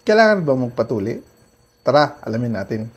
Kailangan ba magpatuli? Tara, alamin natin.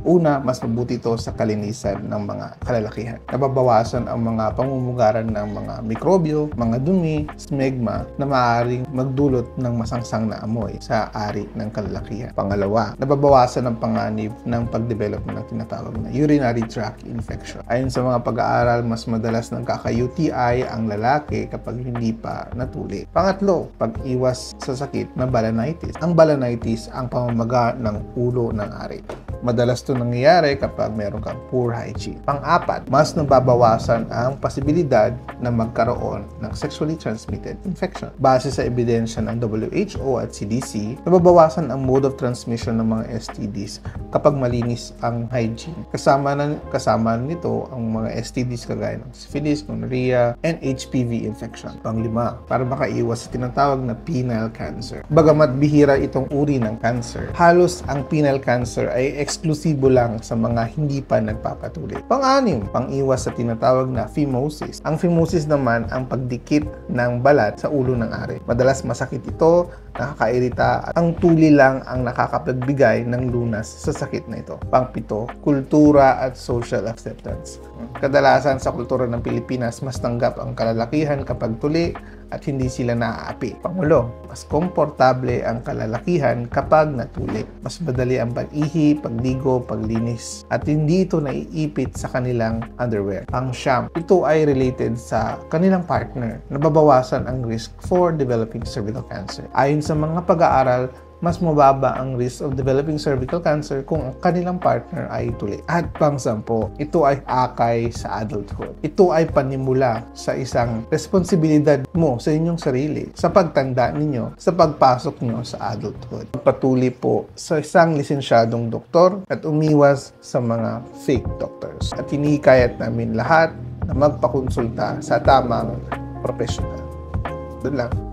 Una, mas mabuti ito sa kalinisan ng mga kalalakihan. Nababawasan ang mga pamumugaran ng mga mikrobyo, mga dumi, smegma na maaaring magdulot ng masangsang na amoy sa ari ng kalalakihan. Pangalawa, nababawasan ang panganib ng pagdevelop ng tinatawag na urinary tract infection. Ayon sa mga pag-aaral, mas madalas nagkaka-UTI ang lalaki kapag hindi pa natuli. Pangatlo, pag-iwas sa sakit na balanitis. Ang balanitis ang pamamaga ng ulo ng ari. Madalas ito nangyayari kapag meron kang poor hygiene. Pang-apat, mas nababawasan ang posibilidad na magkaroon ng sexually transmitted infection. Base sa ebidensya ng WHO at CDC, nababawasan ang mode of transmission ng mga STDs kapag malinis ang hygiene. Kasama nito ang mga STDs kagaya ng syphilis, gonorrhea, and HPV infection. Pang-lima, para makaiwas sa tinatawag na penile cancer. Bagamat bihira itong uri ng cancer, halos ang penile cancer ay eksklusibo lang sa mga hindi pa nagpapatuli. Pang-anim, pang-iwas sa tinatawag na phimosis. Ang phimosis naman ang pagdikit ng balat sa ulo ng ari. Madalas masakit ito, nakakairita, at ang tuli lang ang nakakapagbigay ng lunas sa sakit na ito. Pang-pito, kultura at social acceptance. Kadalasan sa kultura ng Pilipinas, mas tanggap ang kalalakihan kapag tuli at hindi sila naaapi. Pangulo, mas komportable ang kalalakihan kapag natuli. Mas madali ang pag-ihi, pagdigo, paglinis, at hindi ito naiipit sa kanilang underwear. Pang-siyam, ito ay related sa kanilang partner. Nababawasan ang risk for developing cervical cancer. Ayon sa mga pag-aaral, mas mababa ang risk of developing cervical cancer kung ang kanilang partner ay tuli. At pang-sampo, ito ay akay sa adulthood. Ito ay panimula sa isang responsibilidad mo sa inyong sarili, sa pagtanda ninyo, sa pagpasok nyo sa adulthood. Patuli po sa isang lisensyadong doktor at umiwas sa mga fake doctors. At hinihikayat namin lahat na magpakonsulta sa tamang professional. Doon lang.